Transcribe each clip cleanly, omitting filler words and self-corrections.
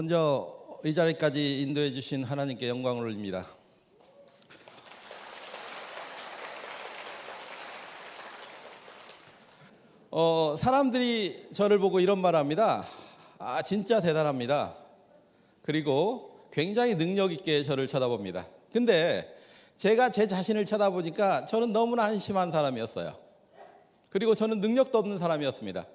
먼저 이 자리까지 인도해 주신 하나님께 영광을 올립니다. 사람들이 저를 보고 이런 말을 합니다. 진짜 대단합니다. 그리고 굉장히 능력 있게 저를 쳐다봅니다. 근데 제가 제 자신을 쳐다보니까 저는 너무나 한심한 사람이었어요. 그리고 저는 능력도 없는 사람이었습니다.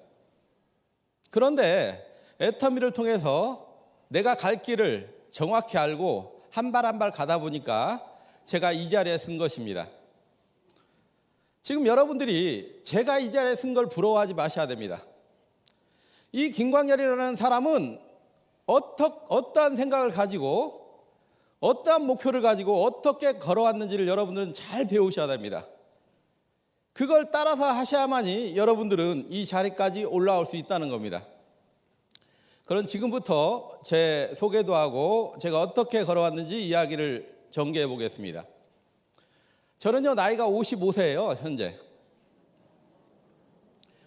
그런데 애터미를 통해서 내가 갈 길을 정확히 알고 한 발 한 발 가다 보니까 제가 이 자리에 쓴 것입니다. 지금 여러분들이 제가 이 자리에 쓴 걸 부러워하지 마셔야 됩니다. 이 김광렬이라는 사람은 어떠한 생각을 가지고 어떠한 목표를 가지고 어떻게 걸어왔는지를 여러분들은 잘 배우셔야 됩니다. 그걸 따라서 하셔야만이 여러분들은 이 자리까지 올라올 수 있다는 겁니다. 그럼 지금부터 제 소개도 하고 제가 어떻게 걸어왔는지 이야기를 전개해 보겠습니다. 저는요, 나이가 55세예요, 현재.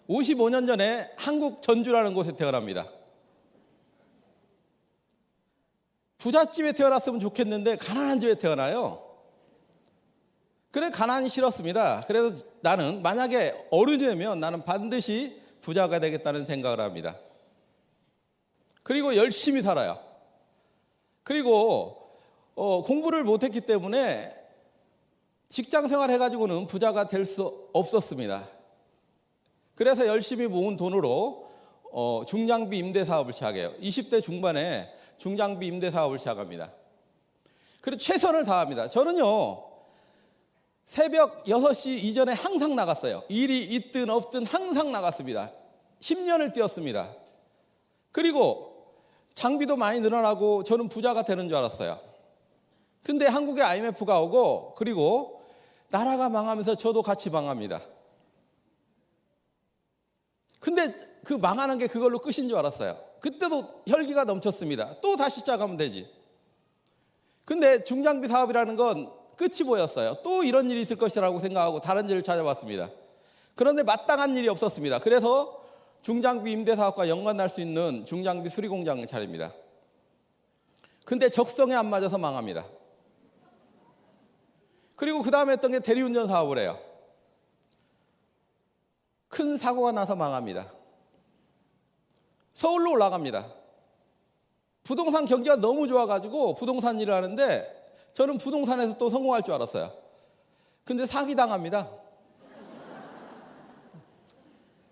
55년 전에 한국 전주라는 곳에 태어납니다. 부잣집에 태어났으면 좋겠는데 가난한 집에 태어나요. 그래, 가난이 싫었습니다. 그래서 나는 만약에 어른이 되면 나는 반드시 부자가 되겠다는 생각을 합니다. 그리고 열심히 살아요. 그리고 공부를 못했기 때문에 직장 생활 해가지고는 부자가 될 수 없었습니다. 그래서 열심히 모은 돈으로 중장비 임대 사업을 시작해요. 20대 중반에 중장비 임대 사업을 시작합니다. 그리고 최선을 다합니다. 저는요, 새벽 6시 이전에 항상 나갔어요. 일이 있든 없든 항상 나갔습니다. 10년을 뛰었습니다. 그리고 장비도 많이 늘어나고 저는 부자가 되는 줄 알았어요. 근데 한국에 IMF가 오고 그리고 나라가 망하면서 저도 같이 망합니다. 근데 그 망하는 게 그걸로 끝인 줄 알았어요. 그때도 혈기가 넘쳤습니다. 또 다시 시작하면 되지. 근데 중장비 사업이라는 건 끝이 보였어요. 또 이런 일이 있을 것이라고 생각하고 다른 일을 찾아봤습니다. 그런데 마땅한 일이 없었습니다. 그래서 중장비 임대 사업과 연관날 수 있는 중장비 수리 공장을 차립니다. 근데 적성에 안 맞아서 망합니다. 그리고 그 다음에 했던 게 대리운전 사업을 해요. 큰 사고가 나서 망합니다. 서울로 올라갑니다. 부동산 경기가 너무 좋아가지고 부동산 일을 하는데 저는 부동산에서 또 성공할 줄 알았어요. 근데 사기당합니다.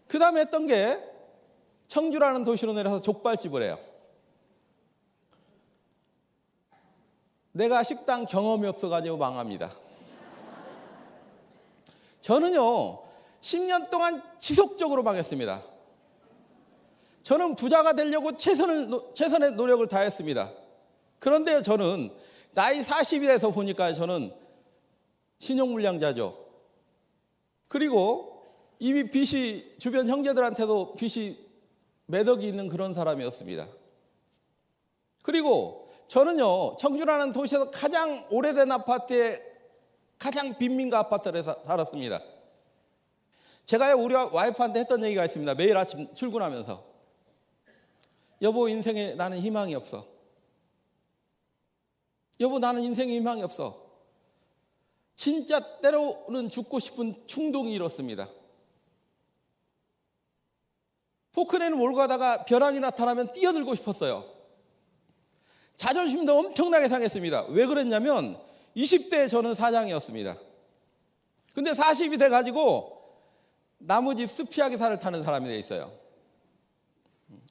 그 다음에 했던 게 청주라는 도시로 내려서 족발집을 해요. 내가 식당 경험이 없어가지고 망합니다. 저는요, 10년 동안 지속적으로 망했습니다. 저는 부자가 되려고 최선의 노력을 다했습니다. 그런데 저는 나이 40이 돼서 보니까 저는 신용불량자죠. 그리고 이미 빚이 주변 형제들한테도 빚이 몇 억이 있는 그런 사람이었습니다. 그리고 저는요, 청주라는 도시에서 가장 오래된 아파트에 가장 빈민가 아파트에 살았습니다. 제가 우리 와이프한테 했던 얘기가 있습니다. 매일 아침 출근하면서. 여보, 인생에 나는 희망이 없어. 여보, 나는 인생에 희망이 없어. 진짜 때로는 죽고 싶은 충동이 일었습니다. 포크레인을 몰고 가다가 벼락이 나타나면 뛰어들고 싶었어요. 자존심도 엄청나게 상했습니다. 왜 그랬냐면 20대에 저는 사장이었습니다. 근데 40이 돼가지고 나무집 스피아기 살을 타는 사람이 돼 있어요.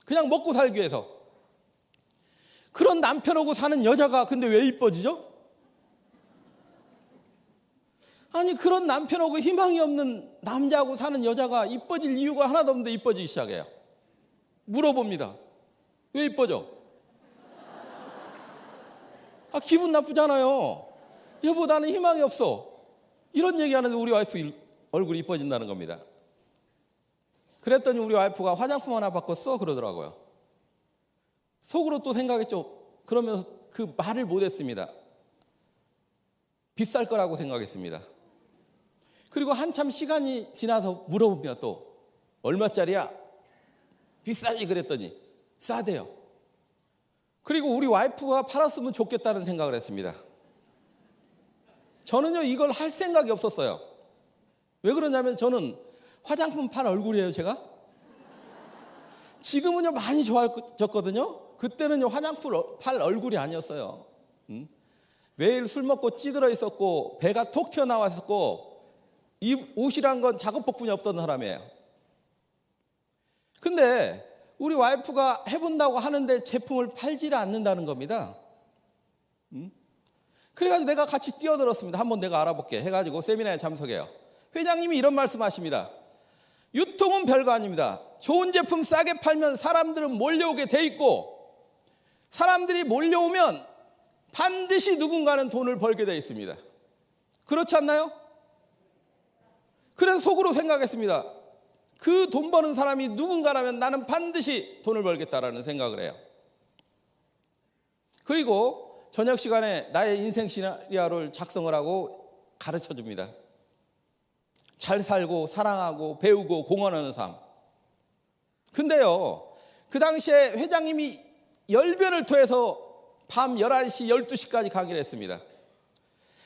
그냥 먹고 살기 위해서. 그런 남편하고 사는 여자가 근데 왜 이뻐지죠? 아니, 그런 남편하고 희망이 없는 남자하고 사는 여자가 이뻐질 이유가 하나도 없는데 이뻐지기 시작해요. 물어봅니다. 왜 이뻐져? 기분 나쁘잖아요. 여보, 나는 희망이 없어. 이런 얘기하는데 우리 와이프 얼굴이 이뻐진다는 겁니다. 그랬더니 우리 와이프가 화장품 하나 바꿨어? 그러더라고요. 속으로 또 생각했죠. 그러면서 그 말을 못했습니다. 비쌀 거라고 생각했습니다. 그리고 한참 시간이 지나서 물어봅니다. 또 얼마짜리야? 비싸지 그랬더니 싸대요. 그리고 우리 와이프가 팔았으면 좋겠다는 생각을 했습니다. 저는요 이걸 할 생각이 없었어요. 왜 그러냐면 저는 화장품 팔 얼굴이에요 제가. 지금은요 많이 좋아졌거든요. 그때는요 화장품 팔 얼굴이 아니었어요. 매일 술 먹고 찌들어 있었고 배가 톡 튀어나왔었고 이 옷이란 건 작업복분이 없던 사람이에요. 근데 우리 와이프가 해본다고 하는데 제품을 팔지를 않는다는 겁니다. 그래가지고 내가 같이 뛰어들었습니다. 한번 내가 알아볼게 해가지고 세미나에 참석해요. 회장님이 이런 말씀하십니다. 유통은 별거 아닙니다. 좋은 제품 싸게 팔면 사람들은 몰려오게 돼 있고 사람들이 몰려오면 반드시 누군가는 돈을 벌게 돼 있습니다. 그렇지 않나요? 그래서 속으로 생각했습니다. 그 돈 버는 사람이 누군가라면 나는 반드시 돈을 벌겠다라는 생각을 해요. 그리고 저녁 시간에 나의 인생 시나리오를 작성을 하고 가르쳐 줍니다. 잘 살고 사랑하고 배우고 공헌하는 삶. 근데요 그 당시에 회장님이 열변을 토해서 밤 11시 12시까지 강의를 했습니다.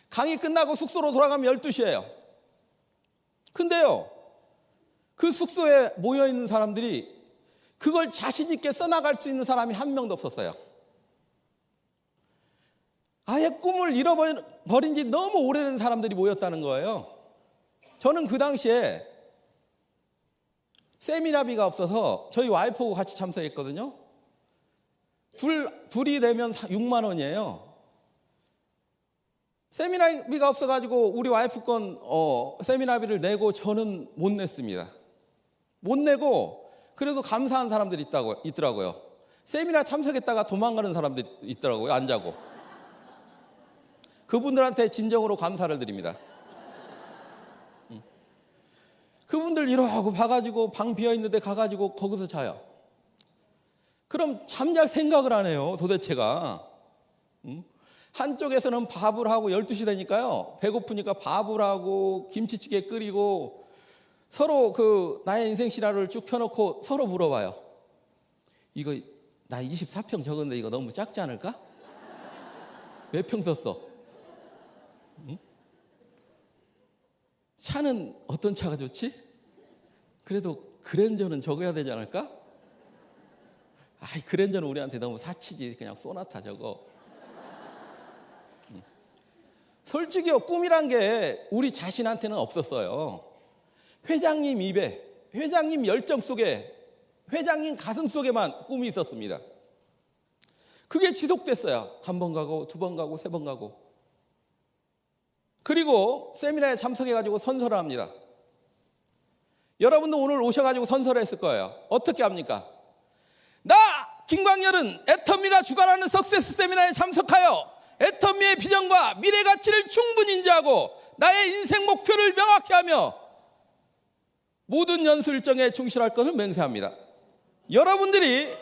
강의 끝나고 숙소로 돌아가면 12시예요. 근데요 그 숙소에 모여있는 사람들이 그걸 자신 있게 써나갈 수 있는 사람이 한 명도 없었어요. 아예 꿈을 잃어버린 지 너무 오래된 사람들이 모였다는 거예요. 저는 그 당시에 세미나비가 없어서 저희 와이프하고 같이 참석했거든요. 둘이 내면 6만 원이에요. 세미나비가 없어가지고 우리 와이프 건 세미나비를 내고 저는 못 냈습니다. 못 내고 그래도 감사한 사람들이 있더라고요. 세미나 참석했다가 도망가는 사람들이 있더라고요. 안 자고. 그분들한테 진정으로 감사를 드립니다. 그분들 이러고 봐가지고 방 비어있는데 가가지고 거기서 자요. 그럼 잠잘 생각을 안 해요 도대체가. 한쪽에서는 밥을 하고 12시 되니까요 배고프니까 밥을 하고 김치찌개 끓이고 서로 나의 인생 시나리오를 쭉 펴놓고 서로 물어봐요. 이거 나 24평 적었는데 이거 너무 작지 않을까? 몇 평 썼어? 차는 어떤 차가 좋지? 그래도 그랜저는 적어야 되지 않을까? 아이 그랜저는 우리한테 너무 사치지. 그냥 소나타 적어. 솔직히요 꿈이란 게 우리 자신한테는 없었어요. 회장님 입에 회장님 열정 속에 회장님 가슴 속에만 꿈이 있었습니다. 그게 지속됐어요. 한 번 가고 두 번 가고 세 번 가고. 그리고 세미나에 참석해가지고 선서를 합니다. 여러분도 오늘 오셔가지고 선서를 했을 거예요. 어떻게 합니까? 나 김광열은 애터미가 주관하는 석세스 세미나에 참석하여 애터미의 비전과 미래 가치를 충분히 인지하고 나의 인생 목표를 명확히 하며 모든 연수 일정에 충실할 것을 맹세합니다. 여러분들이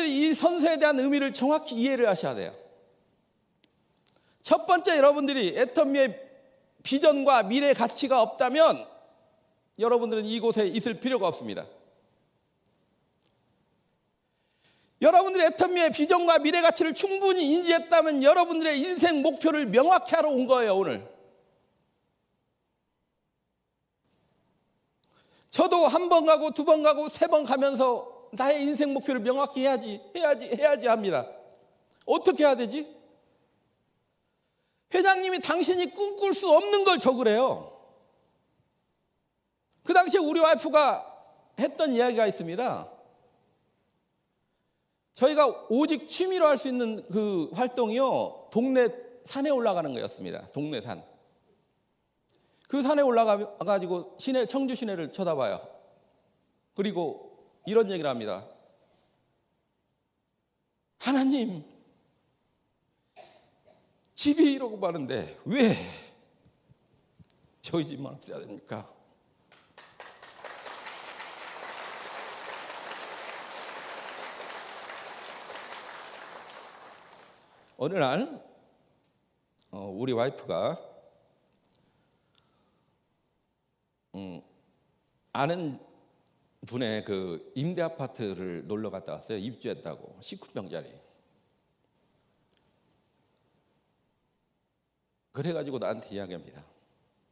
이 선서에 대한 의미를 정확히 이해를 하셔야 돼요. 첫 번째, 여러분들이 애터미의 비전과 미래 가치가 없다면 여러분들은 이곳에 있을 필요가 없습니다. 여러분들이 애터미의 비전과 미래 가치를 충분히 인지했다면 여러분들의 인생 목표를 명확히 하러 온 거예요, 오늘. 저도 한 번 가고 두 번 가고 세 번 가면서 나의 인생 목표를 명확히 해야지 합니다. 어떻게 해야 되지? 회장님이 당신이 꿈꿀 수 없는 걸 적으래요. 그 당시에 우리 와이프가 했던 이야기가 있습니다. 저희가 오직 취미로 할 수 있는 그 활동이요, 동네 산에 올라가는 거였습니다. 동네 산. 그 산에 올라가가지고 청주 시내를 쳐다봐요. 그리고 이런 얘기를 합니다. 하나님, 집이 이러고 많은데 왜 저희 집만 없어야 됩니까? 어느 날 우리 와이프가 아는 분의 그 임대 아파트를 놀러 갔다 왔어요. 입주했다고. 19평짜리. 그래가지고 나한테 이야기합니다.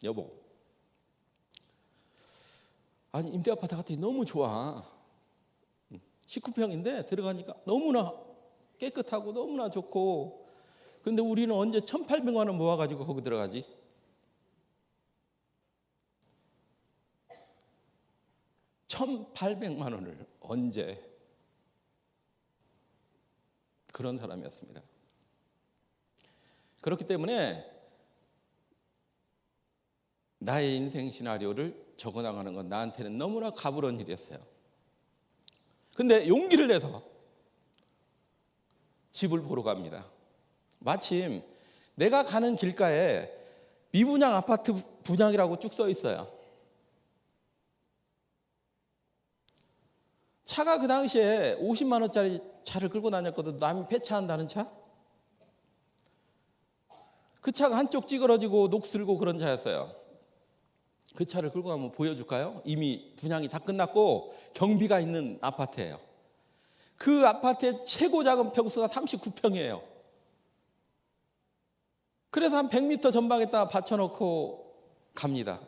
여보, 아니 임대 아파트 같더니 너무 좋아. 19평인데 들어가니까 너무나 깨끗하고 너무나 좋고, 근데 우리는 언제 1,800만 원 모아가지고 거기 들어가지? 1,800만 원을 언제? 그런 사람이었습니다. 그렇기 때문에 나의 인생 시나리오를 적어나가는 건 나한테는 너무나 가부른 일이었어요. 근데 용기를 내서 집을 보러 갑니다. 마침 내가 가는 길가에 미분양 아파트 분양이라고 쭉 써 있어요. 차가 그 당시에 50만 원짜리 차를 끌고 다녔거든. 남이 폐차한다는 차. 그 차가 한쪽 찌그러지고 녹슬고 그런 차였어요. 그 차를 끌고 가면 보여줄까요? 이미 분양이 다 끝났고 경비가 있는 아파트예요. 그 아파트의 최고 작은 평수가 39평이에요. 그래서 한 100m 전방에다 받쳐놓고 갑니다.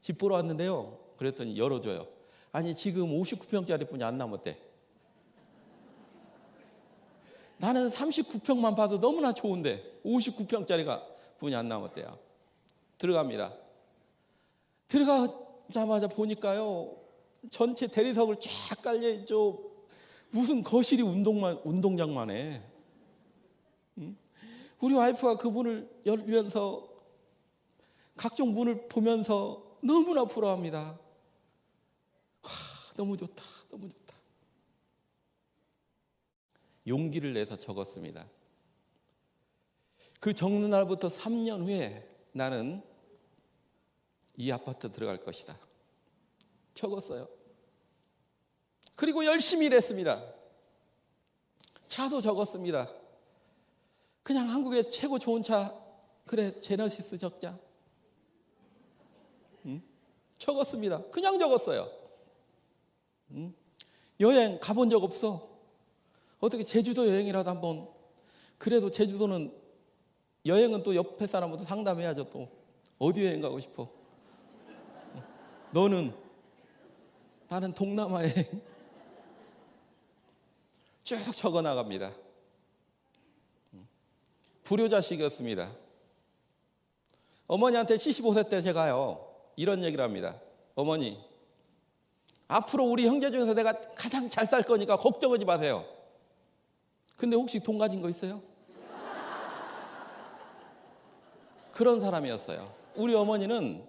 집 보러 왔는데요. 그랬더니 열어줘요. 아니 지금 59평짜리 뿐이 안 남았대. 나는 39평만 봐도 너무나 좋은데 59평짜리가 뿐이 안 남았대요. 들어갑니다. 들어가자마자 보니까요, 전체 대리석을 쫙 깔려있죠. 무슨 거실이 운동장만 해. 우리 와이프가 그 문을 열면서 각종 문을 보면서 너무나 부러워합니다. 너무 좋다, 너무 좋다. 용기를 내서 적었습니다. 그 적는 날부터 3년 후에 나는 이 아파트 들어갈 것이다. 적었어요. 그리고 열심히 일했습니다. 차도 적었습니다. 그냥 한국의 최고 좋은 차, 그래 제너시스 적자. 적었습니다. 그냥 적었어요. 여행 가본 적 없어. 어떻게 제주도 여행이라도 한번. 그래도 제주도는 여행은 또 옆에 사람부터 상담해야죠. 또 어디 여행 가고 싶어? 너는? 나는 동남아 여행. 쭉 적어 나갑니다. 불효자식이었습니다. 어머니한테 75세 때 제가요 이런 얘기를 합니다. 어머니, 앞으로 우리 형제 중에서 내가 가장 잘 살 거니까 걱정하지 마세요. 근데 혹시 돈 가진 거 있어요? 그런 사람이었어요. 우리 어머니는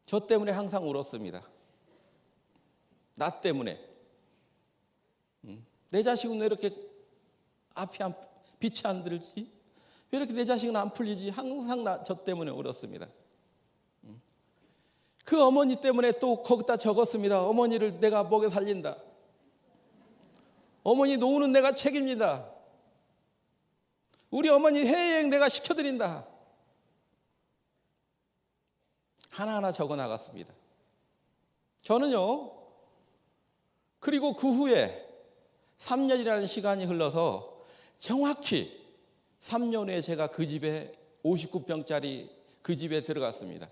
저 때문에 항상 울었습니다. 나 때문에. 내 자식은 왜 이렇게 빛이 안 들지? 왜 이렇게 내 자식은 안 풀리지? 항상 저 때문에 울었습니다. 그 어머니 때문에 또 거기다 적었습니다. 어머니를 내가 먹여 살린다. 어머니 노후는 내가 책임진다. 우리 어머니 해외여행 내가 시켜드린다. 하나하나 적어 나갔습니다. 저는요, 그리고 그 후에 3년이라는 시간이 흘러서 정확히 3년 후에 제가 그 집에 59평짜리 그 집에 들어갔습니다.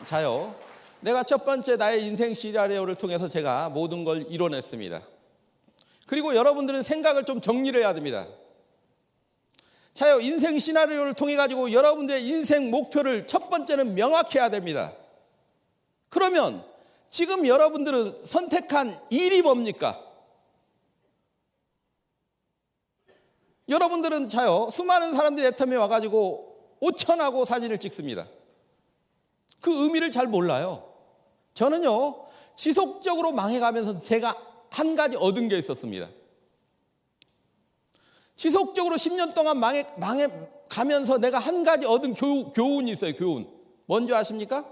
자요, 내가 첫 번째 나의 인생 시나리오를 통해서 제가 모든 걸 이뤄냈습니다. 그리고 여러분들은 생각을 좀 정리를 해야 됩니다. 자요, 인생 시나리오를 통해 가지고 여러분들의 인생 목표를 첫 번째는 명확히 해야 됩니다. 그러면 지금 여러분들은 선택한 일이 뭡니까? 여러분들은 자요, 수많은 사람들이 애터미에 와가지고 5천하고 사진을 찍습니다. 그 의미를 잘 몰라요. 저는요, 지속적으로 망해가면서 제가 한 가지 얻은 게 있었습니다. 지속적으로 10년 동안 망해가면서 내가 한 가지 얻은 교훈이 있어요. 교훈. 뭔지 아십니까?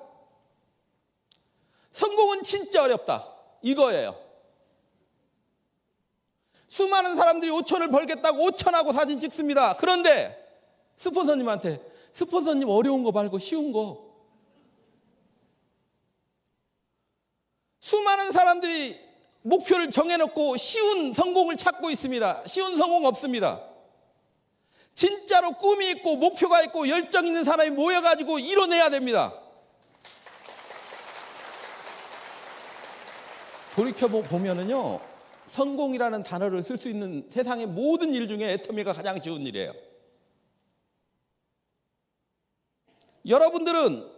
성공은 진짜 어렵다. 이거예요. 수많은 사람들이 5천을 벌겠다고 5천하고 사진 찍습니다. 그런데 스폰서님한테 스폰서님 어려운 거 말고 쉬운 거. 수많은 사람들이 목표를 정해놓고 쉬운 성공을 찾고 있습니다. 쉬운 성공 없습니다. 진짜로 꿈이 있고 목표가 있고 열정 있는 사람이 모여가지고 이뤄내야 됩니다. 돌이켜보면은요, 성공이라는 단어를 쓸 수 있는 세상의 모든 일 중에 애터미가 가장 쉬운 일이에요. 여러분들은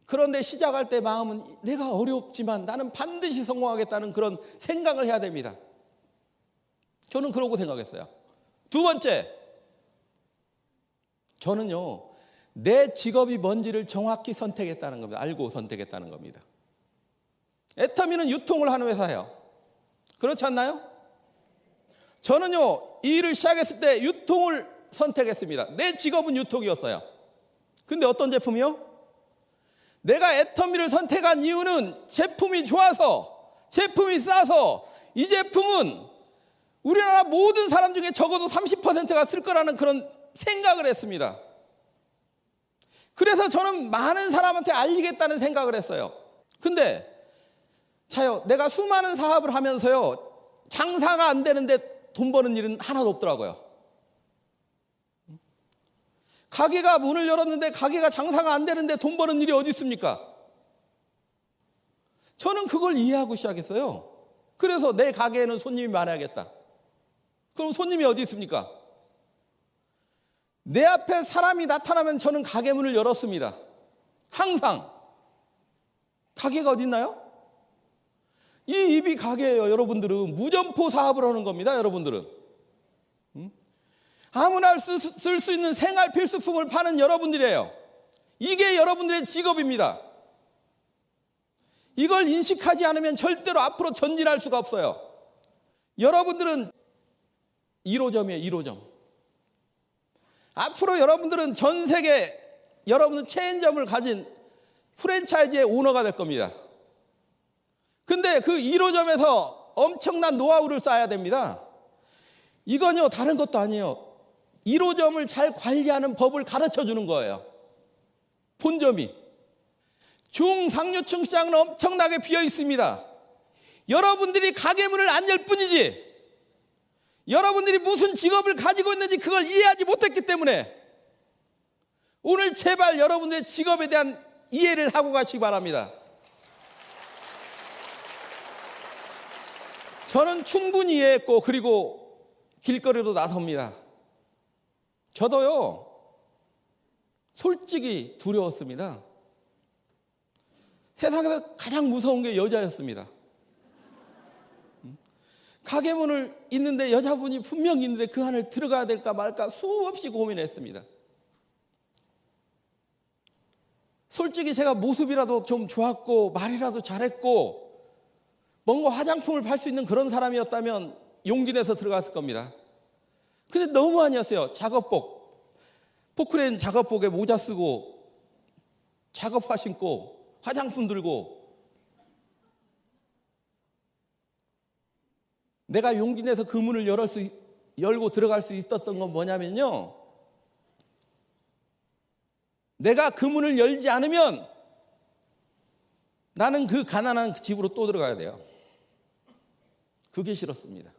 그런데 시작할 때 마음은 내가 어렵지만 나는 반드시 성공하겠다는 그런 생각을 해야 됩니다. 저는 그러고 생각했어요. 두 번째, 저는요, 내 직업이 뭔지를 정확히 선택했다는 겁니다. 알고 선택했다는 겁니다. 애터미는 유통을 하는 회사예요. 그렇지 않나요? 저는요, 이 일을 시작했을 때 유통을 선택했습니다. 내 직업은 유통이었어요. 근데 어떤 제품이요? 내가 애터미를 선택한 이유는 제품이 좋아서, 제품이 싸서, 이 제품은 우리나라 모든 사람 중에 적어도 30%가 쓸 거라는 그런 생각을 했습니다. 그래서 저는 많은 사람한테 알리겠다는 생각을 했어요. 근데 자요, 내가 수많은 사업을 하면서요, 장사가 안 되는데 돈 버는 일은 하나도 없더라고요. 가게가 문을 열었는데 가게가 장사가 안 되는데 돈 버는 일이 어디 있습니까? 저는 그걸 이해하고 시작했어요. 그래서 내 가게에는 손님이 많아야겠다. 그럼 손님이 어디 있습니까? 내 앞에 사람이 나타나면 저는 가게 문을 열었습니다. 항상. 가게가 어디 있나요? 이 입이 가게예요. 여러분들은 무점포 사업을 하는 겁니다. 여러분들은 아무나 쓸 수 있는 생활 필수품을 파는 여러분들이에요. 이게 여러분들의 직업입니다. 이걸 인식하지 않으면 절대로 앞으로 전진할 수가 없어요. 여러분들은 1호점이에요. 1호점. 앞으로 여러분들은 전 세계 여러분은 체인점을 가진 프랜차이즈의 오너가 될 겁니다. 근데 그 1호점에서 엄청난 노하우를 쌓아야 됩니다. 이건요, 다른 것도 아니에요. 1호점을 잘 관리하는 법을 가르쳐 주는 거예요. 본점이. 중상류층 시장은 엄청나게 비어 있습니다. 여러분들이 가게 문을 안 열 뿐이지, 여러분들이 무슨 직업을 가지고 있는지 그걸 이해하지 못했기 때문에 오늘 제발 여러분들의 직업에 대한 이해를 하고 가시기 바랍니다. 저는 충분히 이해했고, 그리고 길거리로 나섭니다. 저도요, 솔직히 두려웠습니다. 세상에서 가장 무서운 게 여자였습니다. 가게 문을 있는데 여자분이 분명히 있는데 그 안을 들어가야 될까 말까 수없이 고민했습니다. 솔직히 제가 모습이라도 좀 좋았고 말이라도 잘했고 뭔가 화장품을 팔 수 있는 그런 사람이었다면 용기 내서 들어갔을 겁니다. 근데 너무 아니었어요. 작업복, 포크레인 작업복에 모자 쓰고 작업화 신고 화장품 들고. 내가 용기 내서 그 문을 열고 들어갈 수 있었던 건 뭐냐면요, 내가 그 문을 열지 않으면 나는 그 가난한 집으로 또 들어가야 돼요. 그게 싫었습니다.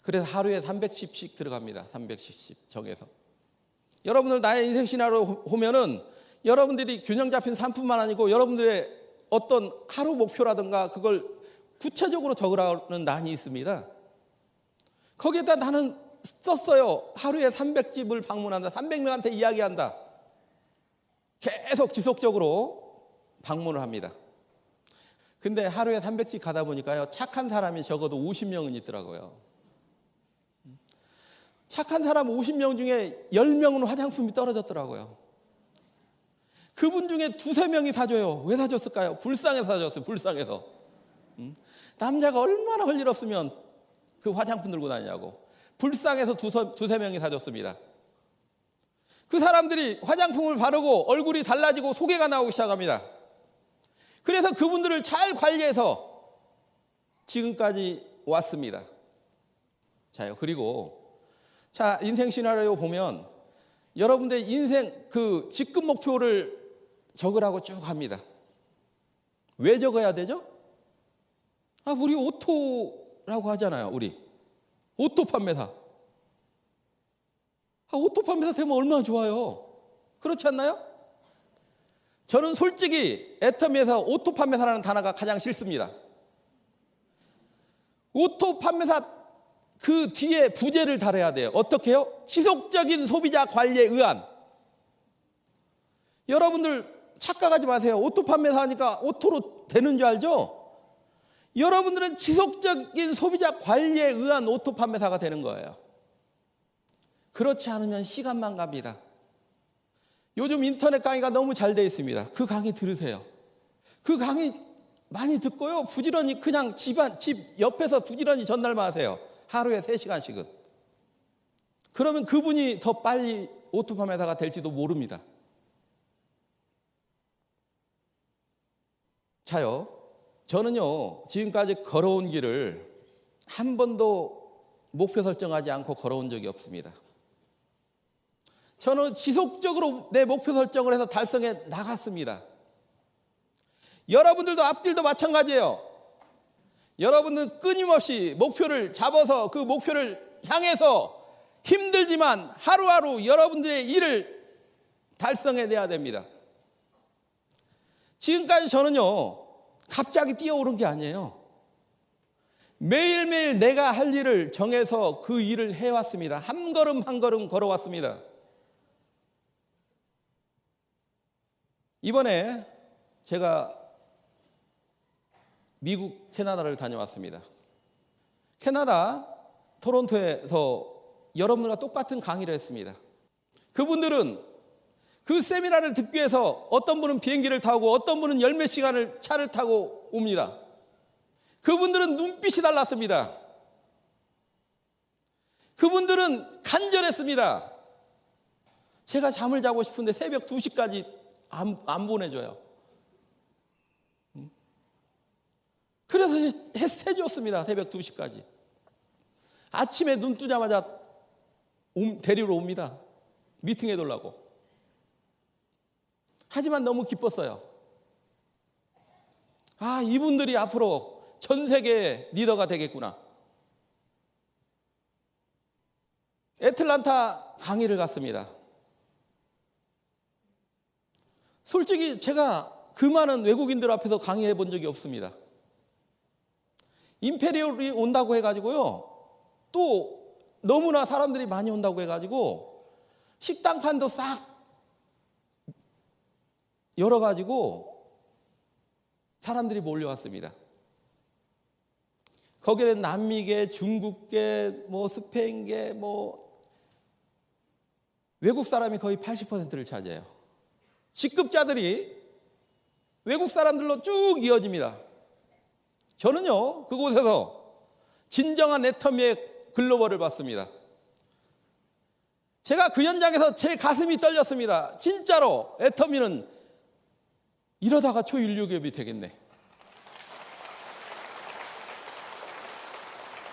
그래서 하루에 310씩 들어갑니다. 310씩 정해서. 여러분들 나의 인생 시나리오 보면은 여러분들이 균형 잡힌 산뿐만 아니고 여러분들의 어떤 하루 목표라든가 그걸 구체적으로 적으라는 난이 있습니다. 거기에다 나는 썼어요. 하루에 300집을 방문한다. 300명한테 이야기한다. 계속 지속적으로 방문을 합니다. 근데 하루에 300집 가다 보니까요, 착한 사람이 적어도 50명은 있더라고요. 착한 사람 50명 중에 10명은 화장품이 떨어졌더라고요. 그분 중에 두세 명이 사줘요. 왜 사줬을까요? 불쌍해서 사줬어요. 불쌍해서. 남자가 얼마나 할 일 없으면 그 화장품 들고 다니냐고. 불쌍해서 두세 명이 사줬습니다. 그 사람들이 화장품을 바르고 얼굴이 달라지고 소개가 나오기 시작합니다. 그래서 그분들을 잘 관리해서 지금까지 왔습니다. 자요. 그리고 인생 시나리오 보면 여러분들 인생 그 직급 목표를 적으라고 쭉 합니다. 왜 적어야 되죠? 우리 오토라고 하잖아요. 우리 오토 판매사. 오토 판매사 되면 얼마나 좋아요. 그렇지 않나요? 저는 솔직히 애터미에서 오토 판매사라는 단어가 가장 싫습니다. 오토 판매사 그 뒤에 부제를 달아야 돼요. 어떻게 해요? 지속적인 소비자 관리에 의한. 여러분들 착각하지 마세요. 오토 판매사 하니까 오토로 되는 줄 알죠? 여러분들은 지속적인 소비자 관리에 의한 오토 판매사가 되는 거예요. 그렇지 않으면 시간만 갑니다. 요즘 인터넷 강의가 너무 잘 돼 있습니다. 그 강의 들으세요. 그 강의 많이 듣고요. 부지런히 그냥 집 옆에서 부지런히 전달만 하세요. 하루에 3시간씩은. 그러면 그분이 더 빨리 오토 판매사가 될지도 모릅니다. 자요. 저는요, 지금까지 걸어온 길을 한 번도 목표 설정하지 않고 걸어온 적이 없습니다. 저는 지속적으로 내 목표 설정을 해서 달성해 나갔습니다. 여러분들도 앞길도 마찬가지예요. 여러분은 끊임없이 목표를 잡아서 그 목표를 향해서 힘들지만 하루하루 여러분들의 일을 달성해내야 됩니다. 지금까지 저는요, 갑자기 뛰어오른 게 아니에요. 매일매일 내가 할 일을 정해서 그 일을 해왔습니다. 한 걸음 한 걸음 걸어왔습니다. 이번에 제가 미국 캐나다를 다녀왔습니다. 캐나다 토론토에서 여러분들과 똑같은 강의를 했습니다. 그분들은 그 세미나를 듣기 위해서 어떤 분은 비행기를 타고 어떤 분은 열 몇 시간을 차를 타고 옵니다. 그분들은 눈빛이 달랐습니다. 그분들은 간절했습니다. 제가 잠을 자고 싶은데 새벽 2시까지 안 보내줘요. 그래서 해줬습니다. 새벽 2시까지. 아침에 눈 뜨자마자 데리러 옵니다. 미팅해 달라고. 하지만 너무 기뻤어요. 이분들이 앞으로 전 세계의 리더가 되겠구나. 애틀란타 강의를 갔습니다. 솔직히 제가 그 많은 외국인들 앞에서 강의해 본 적이 없습니다. 임페리얼이 온다고 해가지고요. 또 너무나 사람들이 많이 온다고 해가지고 식당판도 싹 열어가지고 사람들이 몰려왔습니다. 거기는 남미계, 중국계, 스페인계, 외국 사람이 거의 80%를 차지해요. 직급자들이 외국 사람들로 쭉 이어집니다. 저는요, 그곳에서 진정한 애터미의 글로벌을 봤습니다. 제가 그 현장에서 제 가슴이 떨렸습니다. 진짜로 애터미는 이러다가 초인류 기업이 되겠네.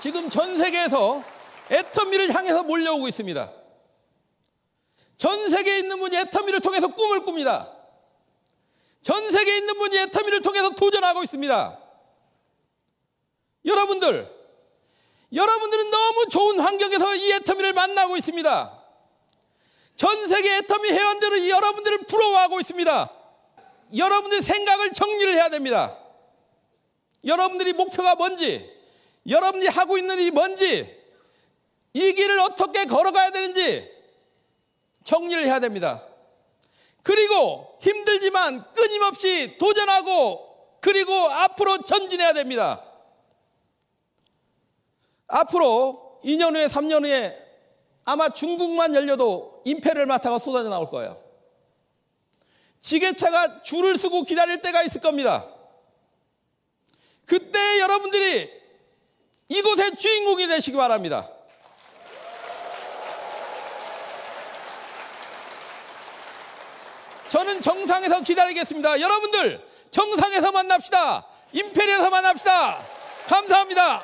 지금 전 세계에서 애터미를 향해서 몰려오고 있습니다. 전 세계에 있는 분이 애터미를 통해서 꿈을 꿉니다. 전 세계에 있는 분이 애터미를 통해서 도전하고 있습니다. 여러분들은 너무 좋은 환경에서 이 애터미를 만나고 있습니다. 전 세계 애터미 회원들은 여러분들을 부러워하고 있습니다. 여러분들 생각을 정리를 해야 됩니다. 여러분들이 목표가 뭔지, 여러분들이 하고 있는 일이 뭔지, 이 길을 어떻게 걸어가야 되는지 정리를 해야 됩니다. 그리고 힘들지만 끊임없이 도전하고 그리고 앞으로 전진해야 됩니다. 앞으로 2년 후에 3년 후에 아마 중국만 열려도 임페리얼 마타가 쏟아져 나올 거예요. 지게차가 줄을 서고 기다릴 때가 있을 겁니다. 그때 여러분들이 이곳의 주인공이 되시기 바랍니다. 저는 정상에서 기다리겠습니다. 여러분들 정상에서 만납시다. 임페리얼에서 만납시다. 감사합니다.